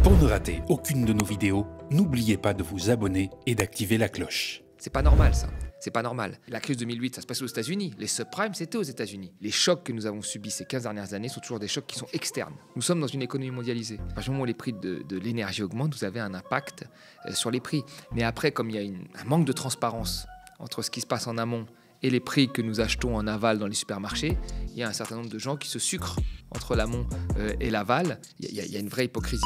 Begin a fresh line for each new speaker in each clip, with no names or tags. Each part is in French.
Pour ne rater aucune de nos vidéos, n'oubliez pas de vous abonner et d'activer la cloche.
C'est pas normal ça. C'est pas normal. La crise 2008, ça se passe aux États-Unis. Les subprimes, c'était aux États-Unis. Les chocs que nous avons subis ces 15 dernières années sont toujours des chocs qui sont externes. Nous sommes dans une économie mondialisée. À partir du moment où les prix de l'énergie augmentent, vous avez un impact sur les prix. Mais après, comme il y a un manque de transparence entre ce qui se passe en amont et les prix que nous achetons en aval dans les supermarchés, il y a un certain nombre de gens qui se sucrent entre l'amont et l'aval. Il y a une vraie hypocrisie.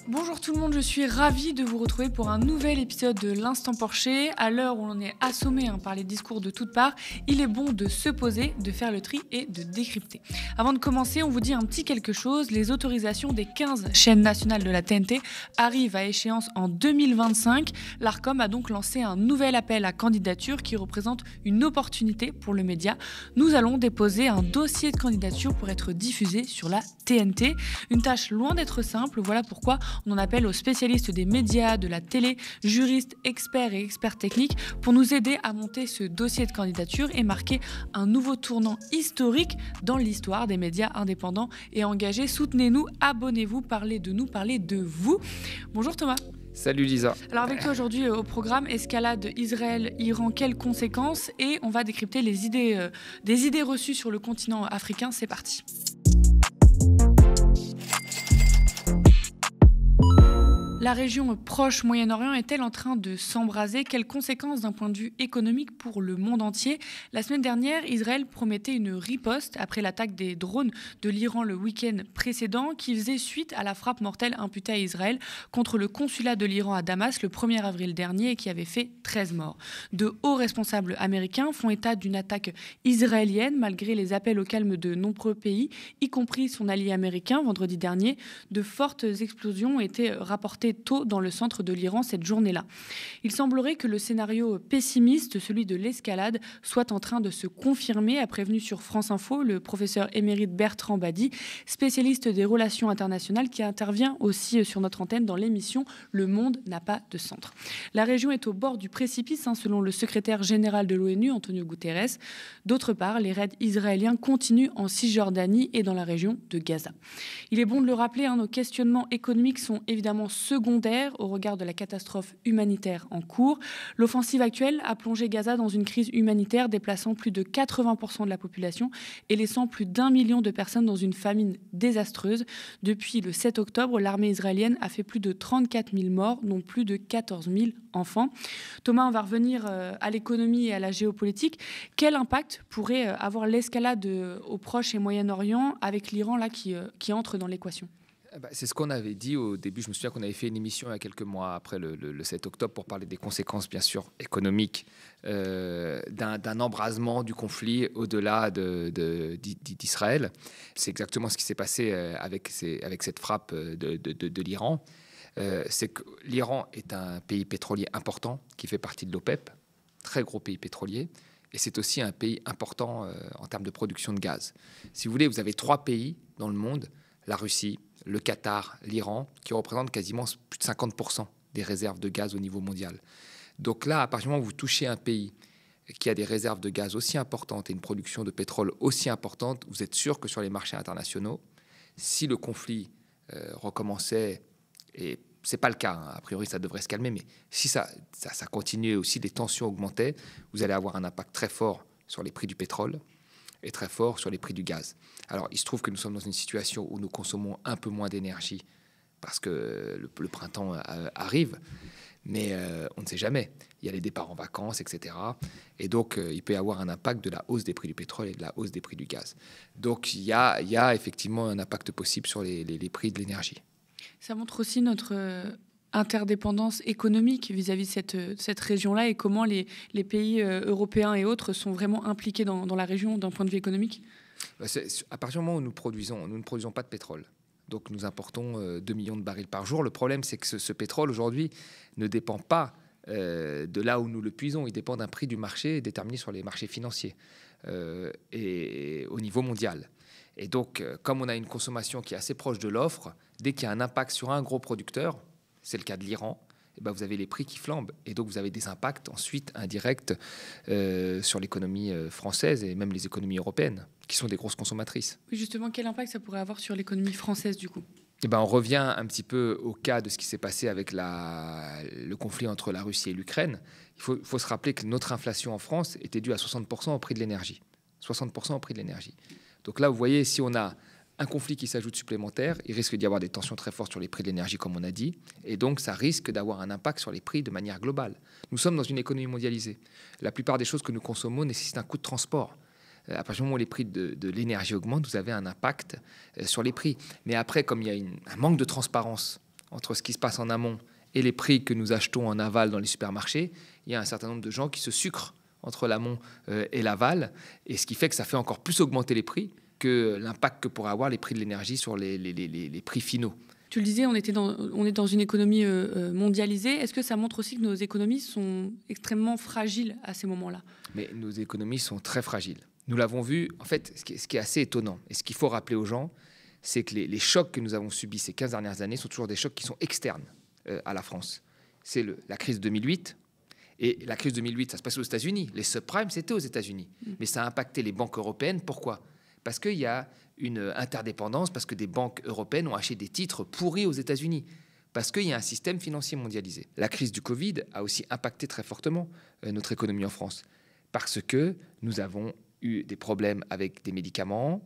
Bonjour tout le monde, je suis ravie de vous retrouver pour un nouvel épisode de l'Instant Porcher. À l'heure où l'on est assommé par les discours de toutes parts, il est bon de se poser, de faire le tri et de décrypter. Avant de commencer, on vous dit un petit quelque chose. Les autorisations des 15 chaînes nationales de la TNT arrivent à échéance en 2025. L'Arcom a donc lancé un nouvel appel à candidature qui représente une opportunité pour le média. Nous allons déposer un dossier de candidature pour être diffusé sur la TNT. Une tâche loin d'être simple, voilà pourquoi on en appelle aux spécialistes des médias, de la télé, juristes, experts et experts techniques pour nous aider à monter ce dossier de candidature et marquer un nouveau tournant historique dans l'histoire des médias indépendants et engagés. Soutenez-nous, abonnez-vous, parlez de nous, parlez de vous. Bonjour Thomas.
Salut Lisa.
Alors avec toi aujourd'hui au programme, escalade Israël-Iran, quelles conséquences? Et on va décrypter des idées reçues sur le continent africain. C'est parti. La région proche Moyen-Orient est-elle en train de s'embraser? Quelles conséquences d'un point de vue économique pour le monde entier? La semaine dernière, Israël promettait une riposte après l'attaque des drones de l'Iran le week-end précédent qui faisait suite à la frappe mortelle imputée à Israël contre le consulat de l'Iran à Damas le 1er avril dernier et qui avait fait 13 morts. De hauts responsables américains font état d'une attaque israélienne malgré les appels au calme de nombreux pays, y compris son allié américain vendredi dernier. De fortes explosions ont été rapportées tôt dans le centre de l'Iran cette journée-là. Il semblerait que le scénario pessimiste, celui de l'escalade, soit en train de se confirmer, a prévenu sur France Info le professeur émérite Bertrand Badi, spécialiste des relations internationales qui intervient aussi sur notre antenne dans l'émission Le Monde n'a pas de centre. La région est au bord du précipice, selon le secrétaire général de l'ONU, Antonio Guterres. D'autre part, les raids israéliens continuent en Cisjordanie et dans la région de Gaza. Il est bon de le rappeler, nos questionnements économiques sont évidemment secondaire au regard de la catastrophe humanitaire en cours. L'offensive actuelle a plongé Gaza dans une crise humanitaire déplaçant plus de 80% de la population et laissant plus d'1 million de personnes dans une famine désastreuse. Depuis le 7 octobre, l'armée israélienne a fait plus de 34 000 morts, dont plus de 14 000 enfants. Thomas, on va revenir à l'économie et à la géopolitique. Quel impact pourrait avoir l'escalade au Proche et Moyen-Orient avec l'Iran là, qui entre dans l'équation ?
C'est ce qu'on avait dit au début. Je me souviens qu'on avait fait une émission il y a quelques mois après le 7 octobre pour parler des conséquences, bien sûr, économiques d'un embrasement du conflit au-delà d'Israël. C'est exactement ce qui s'est passé avec cette frappe de l'Iran. C'est que l'Iran est un pays pétrolier important qui fait partie de l'OPEP, très gros pays pétrolier. Et c'est aussi un pays important en termes de production de gaz. Si vous voulez, vous avez 3 pays dans le monde, la Russie, le Qatar, l'Iran, qui représentent quasiment plus de 50% des réserves de gaz au niveau mondial. Donc là, à partir du moment où vous touchez un pays qui a des réserves de gaz aussi importantes et une production de pétrole aussi importante, vous êtes sûr que sur les marchés internationaux, si le conflit recommençait, et ce n'est pas le cas, a priori ça devrait se calmer, mais si ça continuait aussi, les tensions augmentaient, vous allez avoir un impact très fort sur les prix du pétrole et très fort sur les prix du gaz. Alors, il se trouve que nous sommes dans une situation où nous consommons un peu moins d'énergie parce que le printemps arrive, mais on ne sait jamais. Il y a les départs en vacances, etc. Et donc, il peut y avoir un impact de la hausse des prix du pétrole et de la hausse des prix du gaz. Donc, il y a effectivement un impact possible sur les prix de l'énergie.
Ça montre aussi notre interdépendance économique vis-à-vis de cette région-là et comment les pays européens et autres sont vraiment impliqués dans la région d'un point de vue économique.
À partir du moment où nous ne produisons pas de pétrole, donc nous importons 2 millions de barils par jour. Le problème, c'est que ce pétrole, aujourd'hui, ne dépend pas de là où nous le puisons. Il dépend d'un prix du marché déterminé sur les marchés financiers et au niveau mondial. Et donc, comme on a une consommation qui est assez proche de l'offre, dès qu'il y a un impact sur un gros producteur, c'est le cas de l'Iran, et vous avez les prix qui flambent. Et donc, vous avez des impacts ensuite indirects sur l'économie française et même les économies européennes, qui sont des grosses consommatrices.
Oui, justement, quel impact ça pourrait avoir sur l'économie française, du coup ?
Eh ben, on revient un petit peu au cas de ce qui s'est passé avec le conflit entre la Russie et l'Ukraine. Il faut se rappeler que notre inflation en France était due à 60% au prix de l'énergie. 60% au prix de l'énergie. Donc là, vous voyez, si on a un conflit qui s'ajoute supplémentaire, il risque d'y avoir des tensions très fortes sur les prix de l'énergie, comme on a dit, et donc ça risque d'avoir un impact sur les prix de manière globale. Nous sommes dans une économie mondialisée. La plupart des choses que nous consommons nécessitent un coût de transport. À partir du moment où les prix de l'énergie augmentent, vous avez un impact sur les prix. Mais après, comme il y a un manque de transparence entre ce qui se passe en amont et les prix que nous achetons en aval dans les supermarchés, il y a un certain nombre de gens qui se sucrent entre l'amont et l'aval, et ce qui fait que ça fait encore plus augmenter les prix que l'impact que pourraient avoir les prix de l'énergie sur les prix finaux.
Tu le disais, on est dans une économie mondialisée. Est-ce que ça montre aussi que nos économies sont extrêmement fragiles à ces moments-là?
Mais nos économies sont très fragiles. Nous l'avons vu, en fait, ce qui est assez étonnant, et ce qu'il faut rappeler aux gens, c'est que les chocs que nous avons subis ces 15 dernières années sont toujours des chocs qui sont externes à la France. C'est la crise 2008, et la crise 2008, ça se passe aux États-Unis. Les subprimes, c'était aux États-Unis. Mais ça a impacté les banques européennes. Pourquoi ? Parce qu'il y a une interdépendance, parce que des banques européennes ont acheté des titres pourris aux États-Unis, parce qu'il y a un système financier mondialisé. La crise du Covid a aussi impacté très fortement notre économie en France, parce que nous avons eu des problèmes avec des médicaments,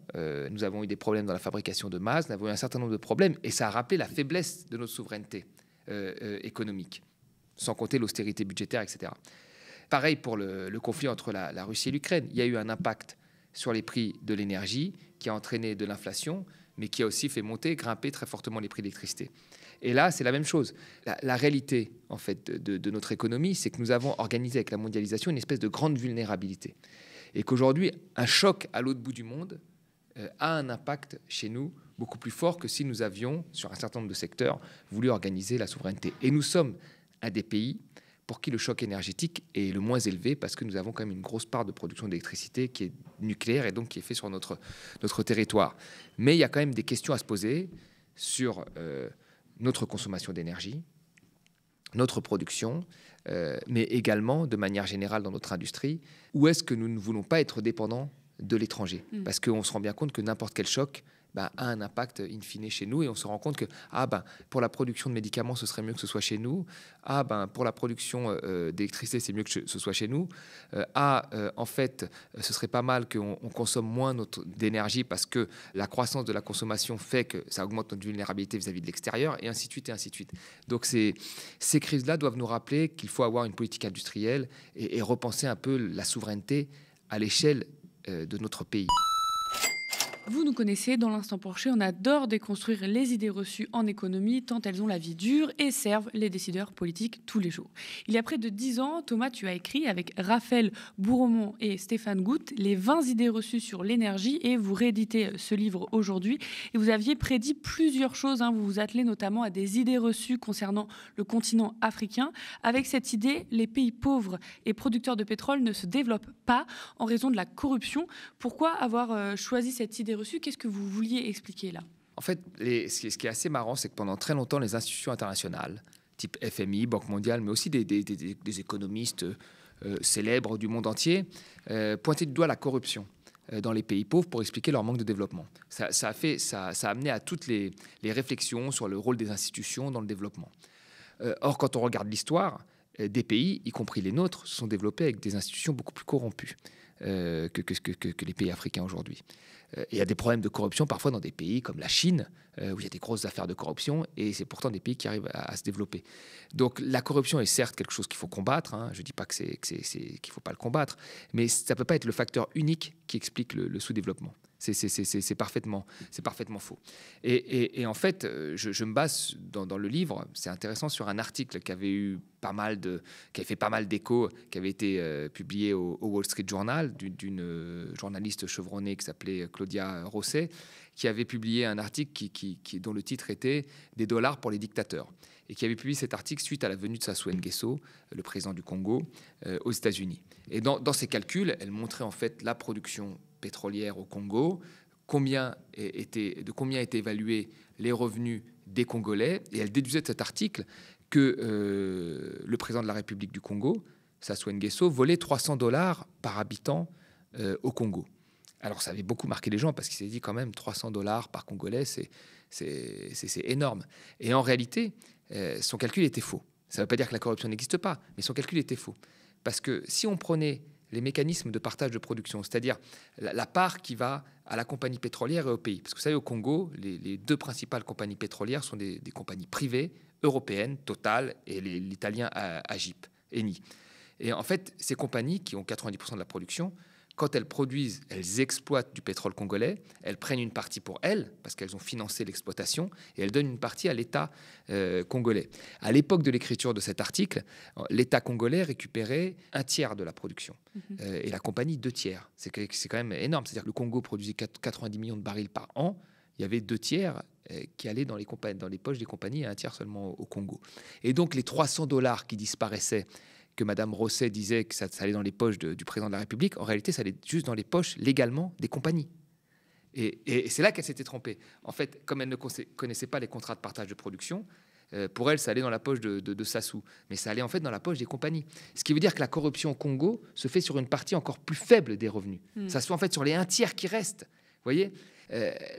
nous avons eu des problèmes dans la fabrication de masques, nous avons eu un certain nombre de problèmes, et ça a rappelé la faiblesse de notre souveraineté économique, sans compter l'austérité budgétaire, etc. Pareil pour le conflit entre la Russie et l'Ukraine. Il y a eu un impact sur les prix de l'énergie qui a entraîné de l'inflation, mais qui a aussi fait grimper très fortement les prix d'électricité. Et là, c'est la même chose. La réalité, en fait, de notre économie, c'est que nous avons organisé avec la mondialisation une espèce de grande vulnérabilité. Et qu'aujourd'hui, un choc à l'autre bout du monde a un impact chez nous beaucoup plus fort que si nous avions, sur un certain nombre de secteurs, voulu organiser la souveraineté. Et nous sommes un des pays pour qui le choc énergétique est le moins élevé, parce que nous avons quand même une grosse part de production d'électricité qui est nucléaire et donc qui est fait sur notre territoire. Mais il y a quand même des questions à se poser sur notre consommation d'énergie, notre production, mais également, de manière générale dans notre industrie, où est-ce que nous ne voulons pas être dépendants de l'étranger ? Parce qu'on se rend bien compte que n'importe quel choc a un impact in fine chez nous, et on se rend compte que pour la production de médicaments, ce serait mieux que ce soit chez nous. Pour la production d'électricité, c'est mieux que ce soit chez nous. En fait, ce serait pas mal qu'on consomme moins d'énergie, parce que la croissance de la consommation fait que ça augmente notre vulnérabilité vis-à-vis de l'extérieur, et ainsi de suite, et ainsi de suite. Donc ces crises-là doivent nous rappeler qu'il faut avoir une politique industrielle et repenser un peu la souveraineté à l'échelle de notre pays.
Vous nous connaissez, dans l'Instant Porcher, on adore déconstruire les idées reçues en économie, tant elles ont la vie dure et servent les décideurs politiques tous les jours. Il y a près de 10 ans, Thomas, tu as écrit avec Raphaël Bourremont et Stéphane Goutte les 20 idées reçues sur l'énergie, et vous rééditez ce livre aujourd'hui. Et vous aviez prédit plusieurs choses, vous vous attelez notamment à des idées reçues concernant le continent africain. Avec cette idée, les pays pauvres et producteurs de pétrole ne se développent pas en raison de la corruption. Pourquoi avoir choisi cette idée reçue? Qu'est-ce que vous vouliez expliquer là?
En fait, ce qui est assez marrant, c'est que pendant très longtemps, les institutions internationales, type FMI, Banque mondiale, mais aussi des économistes célèbres du monde entier, pointaient du doigt la corruption dans les pays pauvres pour expliquer leur manque de développement. Ça a amené à toutes les réflexions sur le rôle des institutions dans le développement. Or, quand on regarde l'histoire, des pays, y compris les nôtres, se sont développés avec des institutions beaucoup plus corrompues que les pays africains aujourd'hui. Il y a des problèmes de corruption parfois dans des pays comme la Chine, où il y a des grosses affaires de corruption, et c'est pourtant des pays qui arrivent à se développer. Donc la corruption est certes quelque chose qu'il faut combattre, je ne dis pas qu'il ne faut pas le combattre, mais ça ne peut pas être le facteur unique qui explique le sous-développement. C'est parfaitement faux. Et en fait, je me base dans le livre, c'est intéressant, sur un article qui avait fait pas mal d'écho, qui avait été publié au Wall Street Journal d'une journaliste chevronnée qui s'appelait Claudia Rosset, qui avait publié un article dont le titre était « Des dollars pour les dictateurs », et qui avait publié cet article suite à la venue de Sassou Nguesso, le président du Congo, aux États-Unis. Et dans ses calculs, elle montrait en fait la production pétrolière au Congo, de combien étaient évalués les revenus des Congolais, et elle déduisait de cet article que le président de la République du Congo, Sassou Nguesso, volait $300 par habitant au Congo. Alors ça avait beaucoup marqué les gens parce qu'il s'est dit quand même $300 par Congolais, c'est énorme. Et en réalité, son calcul était faux. Ça ne veut pas dire que la corruption n'existe pas, mais son calcul était faux. Parce que si on prenait les mécanismes de partage de production, c'est-à-dire la part qui va à la compagnie pétrolière et au pays. Parce que vous savez, au Congo, les deux principales compagnies pétrolières sont des compagnies privées européennes, Total, et l'italien Agip, Eni. Et en fait, ces compagnies qui ont 90% de la production, quand elles produisent, elles exploitent du pétrole congolais, elles prennent une partie pour elles, parce qu'elles ont financé l'exploitation, et elles donnent une partie à l'État congolais. À l'époque de l'écriture de cet article, l'État congolais récupérait un tiers de la production, et la compagnie 2 tiers. C'est quand même énorme. C'est-à-dire que le Congo produisait 90 millions de barils par an, il y avait 2 tiers qui allaient dans les poches des compagnies et 1 tiers seulement au Congo. Et donc les $300 qui disparaissaient, que Madame Rosset disait que ça allait dans les poches du président de la République, en réalité, ça allait juste dans les poches, légalement, des compagnies. Et c'est là qu'elle s'était trompée. En fait, comme elle ne connaissait pas les contrats de partage de production, pour elle, ça allait dans la poche de Sassou. Mais ça allait en fait dans la poche des compagnies. Ce qui veut dire que la corruption au Congo se fait sur une partie encore plus faible des revenus. Ça se fait en fait sur les 1 tiers qui restent. Vous voyez,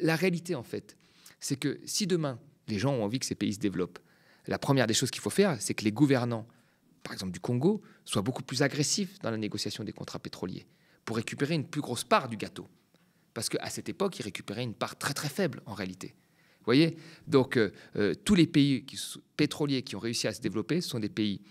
la réalité, en fait, c'est que si demain, les gens ont envie que ces pays se développent, la première des choses qu'il faut faire, c'est que les gouvernants, par exemple du Congo, soient beaucoup plus agressifs dans la négociation des contrats pétroliers pour récupérer une plus grosse part du gâteau. Parce qu'à cette époque, ils récupéraient une part très très faible en réalité. Vous voyez, donc tous les pays pétroliers qui ont réussi à se développer sont des pays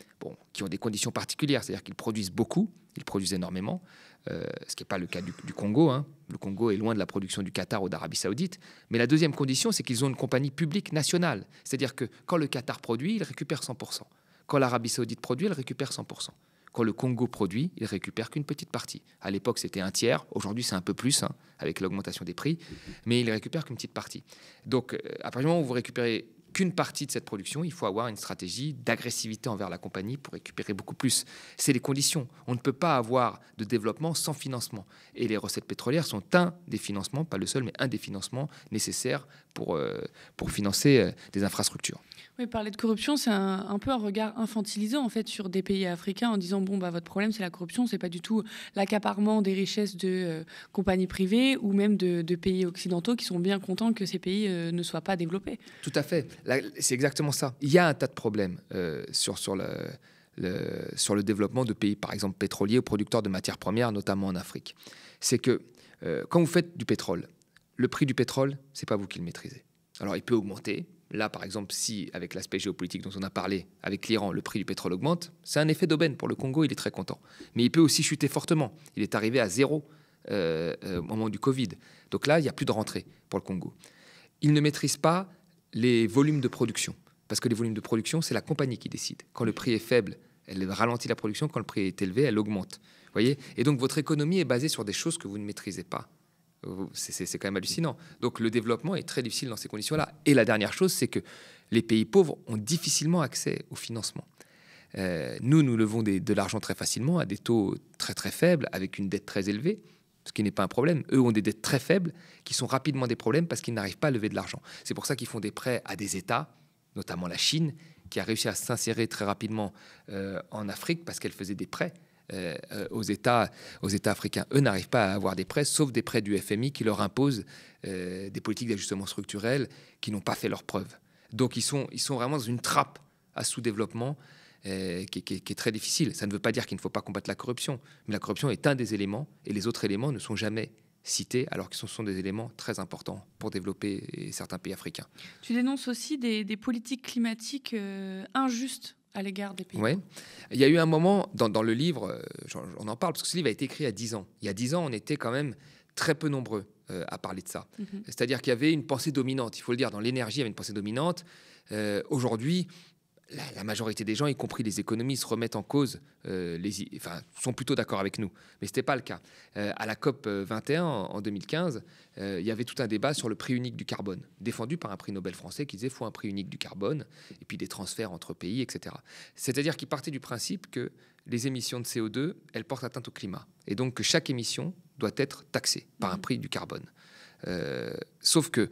qui ont des conditions particulières, c'est-à-dire qu'ils produisent beaucoup, ils produisent énormément, ce qui n'est pas le cas du Congo. Le Congo est loin de la production du Qatar ou d'Arabie Saoudite. Mais la deuxième condition, c'est qu'ils ont une compagnie publique nationale. C'est-à-dire que quand le Qatar produit, il récupère 100%. Quand l'Arabie Saoudite produit, elle récupère 100%. Quand le Congo produit, il récupère qu'une petite partie. À l'époque, c'était 1 tiers. Aujourd'hui, c'est un peu plus, avec l'augmentation des prix. Mais il récupère qu'une petite partie. Donc, à partir du moment où vous récupérez qu'une partie de cette production, il faut avoir une stratégie d'agressivité envers la compagnie pour récupérer beaucoup plus. C'est les conditions. On ne peut pas avoir de développement sans financement. Et les recettes pétrolières sont un des financements, pas le seul, mais un des financements nécessaires pour financer des infrastructures.
Oui, parler de corruption, c'est un peu un regard infantilisant en fait sur des pays africains en disant votre problème c'est la corruption, c'est pas du tout l'accaparement des richesses de compagnies privées ou même de pays occidentaux qui sont bien contents que ces pays ne soient pas développés.
Tout à fait, c'est exactement ça. Il y a un tas de problèmes sur le développement de pays, par exemple pétroliers ou producteurs de matières premières, notamment en Afrique. C'est que quand vous faites du pétrole, le prix du pétrole, c'est pas vous qui le maîtrisez. Alors il peut augmenter. Là, par exemple, si, avec l'aspect géopolitique dont on a parlé, avec l'Iran, le prix du pétrole augmente, c'est un effet d'aubaine pour le Congo, il est très content. Mais il peut aussi chuter fortement. Il est arrivé à 0 au moment du Covid. Donc là, il n'y a plus de rentrée pour le Congo. Il ne maîtrise pas les volumes de production. Parce que les volumes de production, c'est la compagnie qui décide. Quand le prix est faible, elle ralentit la production. Quand le prix est élevé, elle augmente. Voyez ? Et donc, votre économie est basée sur des choses que vous ne maîtrisez pas. C'est quand même hallucinant. Donc le développement est très difficile dans ces conditions-là. Et la dernière chose, c'est que les pays pauvres ont difficilement accès au financement. Nous levons de l'argent très facilement à des taux très très faibles, avec une dette très élevée, ce qui n'est pas un problème. Eux ont des dettes très faibles qui sont rapidement des problèmes parce qu'ils n'arrivent pas à lever de l'argent. C'est pour ça qu'ils font des prêts à des États, notamment la Chine, qui a réussi à s'insérer très rapidement en Afrique parce qu'elle faisait des prêts. Aux États africains. Eux n'arrivent pas à avoir des prêts, sauf des prêts du FMI qui leur imposent des politiques d'ajustement structurel qui n'ont pas fait leurs preuves. Donc ils sont vraiment dans une trappe à sous-développement qui est très difficile. Ça ne veut pas dire qu'il ne faut pas combattre la corruption, mais la corruption est un des éléments et les autres éléments ne sont jamais cités alors que ce sont des éléments très importants pour développer certains pays africains.
Tu dénonces aussi des politiques climatiques injustes à l'égard des pays.
Oui. Il y a eu un moment dans le livre, on en parle, parce que ce livre a été écrit il y a 10 ans. Il y a 10 ans, on était quand même très peu nombreux à parler de ça. C'est-à-dire qu'il y avait une pensée dominante, il faut le dire, dans l'énergie, il y avait une pensée dominante. Aujourd'hui, la majorité des gens, y compris les économistes, remettent en cause, sont plutôt d'accord avec nous. Mais ce n'était pas le cas. À la COP 21, en 2015, il y avait tout un débat sur le prix unique du carbone, défendu par un prix Nobel français qui disait qu'il faut un prix unique du carbone, et puis des transferts entre pays, etc. C'est-à-dire qu'il partait du principe que les émissions de CO2, elles portent atteinte au climat. Et donc que chaque émission doit être taxée par un prix du carbone. Sauf que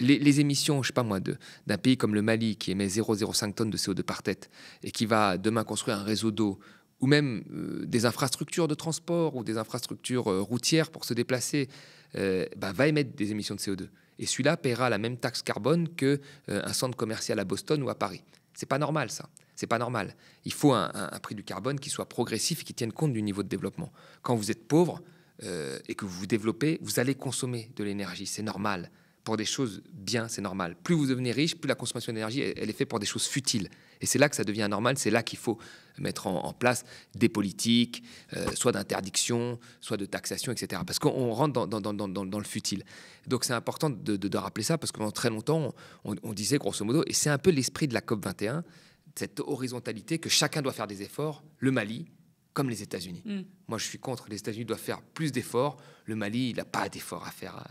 les émissions, je sais pas moi, d'un pays comme le Mali qui émet 0,05 tonnes de CO2 par tête et qui va demain construire un réseau d'eau ou même des infrastructures de transport ou des infrastructures routières pour se déplacer, va émettre des émissions de CO2. Et celui-là paiera la même taxe carbone qu'un centre commercial à Boston ou à Paris. C'est pas normal, ça. C'est pas normal. Il faut un prix du carbone qui soit progressif et qui tienne compte du niveau de développement. Quand vous êtes pauvre et que vous vous développez, vous allez consommer de l'énergie. C'est normal. Pour des choses bien, c'est normal. Plus vous devenez riche, plus la consommation d'énergie, elle est faite pour des choses futiles. Et c'est là que ça devient anormal. C'est là qu'il faut mettre en place des politiques, soit d'interdiction, soit de taxation, etc. Parce qu'on rentre dans le futile. Donc c'est important de rappeler ça, parce que pendant très longtemps, on disait grosso modo, et c'est un peu l'esprit de la COP21, cette horizontalité que chacun doit faire des efforts, le Mali comme les États-Unis. Moi, je suis contre. Les États-Unis doivent faire plus d'efforts. Le Mali, il n'a pas d'efforts à faire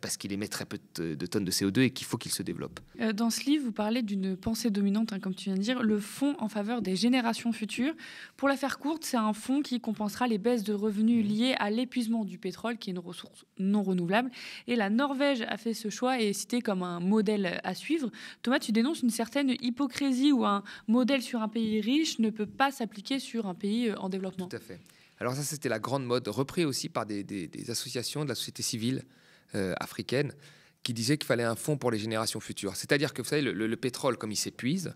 parce qu'il émet très peu de tonnes de CO2 et qu'il faut qu'il se développe.
Dans ce livre, vous parlez d'une pensée dominante, comme tu viens de dire, le fonds en faveur des générations futures. Pour la faire courte, c'est un fonds qui compensera les baisses de revenus liées à l'épuisement du pétrole, qui est une ressource non renouvelable. Et la Norvège a fait ce choix et est citée comme un modèle à suivre. Thomas, tu dénonces une certaine hypocrisie où un modèle sur un pays riche ne peut pas s'appliquer sur un pays en développement.
Tout à fait. Alors ça, c'était la grande mode, repris aussi par des associations de la société civile africaine qui disaient qu'il fallait un fonds pour les générations futures. C'est-à-dire que, vous savez, le pétrole, comme il s'épuise,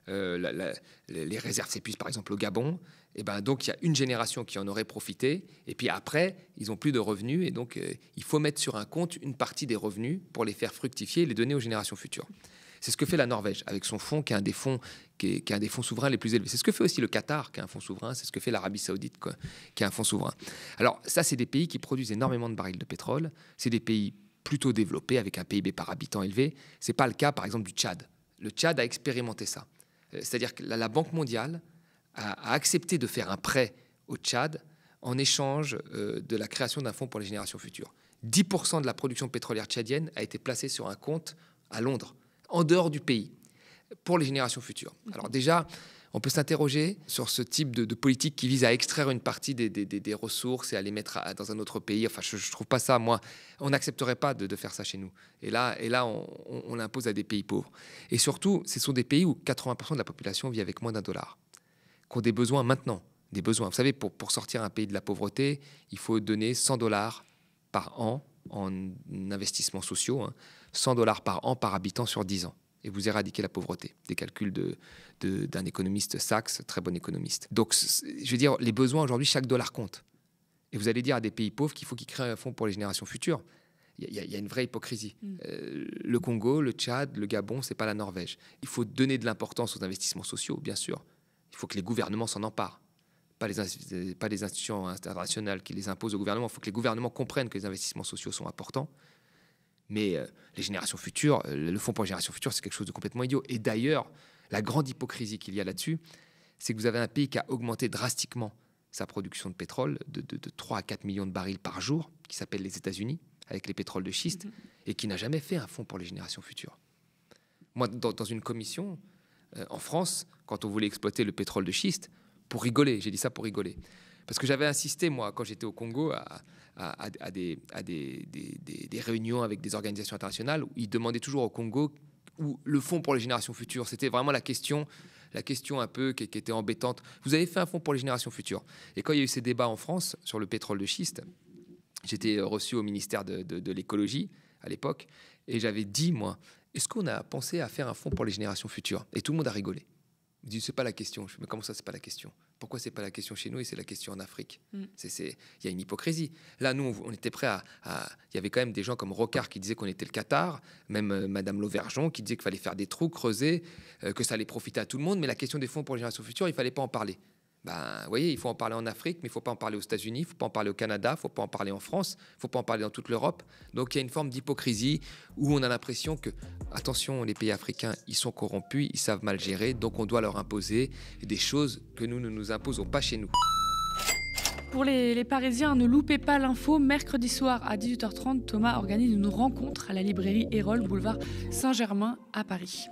les réserves s'épuisent par exemple au Gabon, et donc il y a une génération qui en aurait profité, et puis après, ils n'ont plus de revenus, et donc il faut mettre sur un compte une partie des revenus pour les faire fructifier et les donner aux générations futures. C'est ce que fait la Norvège, avec son fonds qui est un des fonds, qui est un des fonds souverains les plus élevés. C'est ce que fait aussi le Qatar, qui est un fonds souverain. C'est ce que fait l'Arabie Saoudite, qui est un fonds souverain. Alors ça, c'est des pays qui produisent énormément de barils de pétrole. C'est des pays plutôt développés, avec un PIB par habitant élevé. C'est pas le cas, par exemple, du Tchad. Le Tchad a expérimenté ça. C'est-à-dire que la Banque mondiale a accepté de faire un prêt au Tchad en échange de la création d'un fonds pour les générations futures. 10% de la production pétrolière tchadienne a été placée sur un compte à Londres, en dehors du pays, pour les générations futures. Alors déjà, on peut s'interroger sur ce type de politique qui vise à extraire une partie des ressources et à les mettre dans un autre pays. Enfin, je ne trouve pas ça, moi, on n'accepterait pas de faire ça chez nous. Et là on l'impose à des pays pauvres. Et surtout, ce sont des pays où 80% de la population vit avec moins d'$1, qui ont des besoins maintenant, des besoins. Vous savez, pour sortir un pays de la pauvreté, il faut donner $100 par an en investissements sociaux, $100 par an par habitant sur 10 ans. Et vous éradiquez la pauvreté. Des calculs d'un économiste Sachs, très bon économiste. Donc, je veux dire, les besoins aujourd'hui, chaque dollar compte. Et vous allez dire à des pays pauvres qu'il faut qu'ils créent un fonds pour les générations futures. Il y a une vraie hypocrisie. Le Congo, le Tchad, le Gabon, c'est pas la Norvège. Il faut donner de l'importance aux investissements sociaux, bien sûr. Il faut que les gouvernements s'en emparent. Pas les institutions internationales qui les imposent au gouvernement. Il faut que les gouvernements comprennent que les investissements sociaux sont importants. Mais les générations futures, le fonds pour les générations futures, c'est quelque chose de complètement idiot. Et d'ailleurs, la grande hypocrisie qu'il y a là-dessus, c'est que vous avez un pays qui a augmenté drastiquement sa production de pétrole de 3 à 4 millions de barils par jour, qui s'appelle les États-Unis, avec les pétroles de schiste, et qui n'a jamais fait un fonds pour les générations futures. Moi, dans une commission, en France, quand on voulait exploiter le pétrole de schiste, pour rigoler, j'ai dit ça pour rigoler, parce que j'avais insisté, moi, quand j'étais au Congo, à des réunions avec des organisations internationales où ils demandaient toujours au Congo où le fonds pour les générations futures, c'était vraiment la question un peu qui était embêtante. Vous avez fait un fonds pour les générations futures. Et quand il y a eu ces débats en France sur le pétrole de schiste, j'étais reçu au ministère de l'écologie à l'époque et j'avais dit, moi, est-ce qu'on a pensé à faire un fonds pour les générations futures? Et tout le monde a rigolé. Il dit, c'est pas la question. Je dis, mais comment ça, c'est pas la question? Pourquoi c'est pas la question chez nous et c'est la question en Afrique? Il y a une hypocrisie. Là, nous, on était prêts il y avait quand même des gens comme Rocard qui disaient qu'on était le Qatar, même Madame Lauvergeon qui disait qu'il fallait faire des trous, creuser, que ça allait profiter à tout le monde, mais la question des fonds pour les générations futures, il fallait pas en parler. Vous voyez, il faut en parler en Afrique, mais il ne faut pas en parler aux États-Unis, il ne faut pas en parler au Canada, il ne faut pas en parler en France, il ne faut pas en parler dans toute l'Europe. Donc il y a une forme d'hypocrisie où on a l'impression que, attention, les pays africains, ils sont corrompus, ils savent mal gérer, donc on doit leur imposer des choses que nous ne nous imposons pas chez nous.
Pour les Parisiens, ne loupez pas l'info. Mercredi soir à 18h30, Thomas organise une rencontre à la librairie Erol, boulevard Saint-Germain à Paris.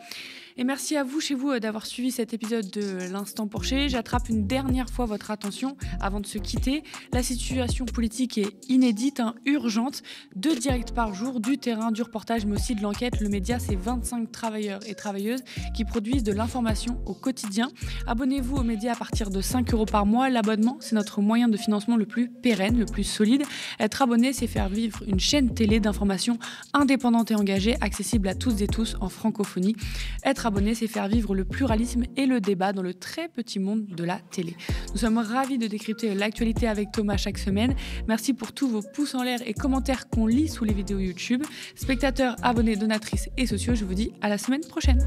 Et merci à vous, chez vous, d'avoir suivi cet épisode de l'Instant Porcher. J'attrape une dernière fois votre attention avant de se quitter. La situation politique est inédite, urgente. 2 directs par jour, du terrain, du reportage, mais aussi de l'enquête. Le média, c'est 25 travailleurs et travailleuses qui produisent de l'information au quotidien. Abonnez-vous aux médias à partir de 5 € par mois. L'abonnement, c'est notre moyen de financement le plus pérenne, le plus solide. Être abonné, c'est faire vivre une chaîne télé d'information indépendante et engagée, accessible à toutes et tous en francophonie. Être abonné, c'est faire vivre le pluralisme et le débat dans le très petit monde de la télé. Nous sommes ravis de décrypter l'actualité avec Thomas chaque semaine. Merci pour tous vos pouces en l'air et commentaires qu'on lit sous les vidéos YouTube. Spectateurs, abonnés, donatrices et sociaux, je vous dis à la semaine prochaine.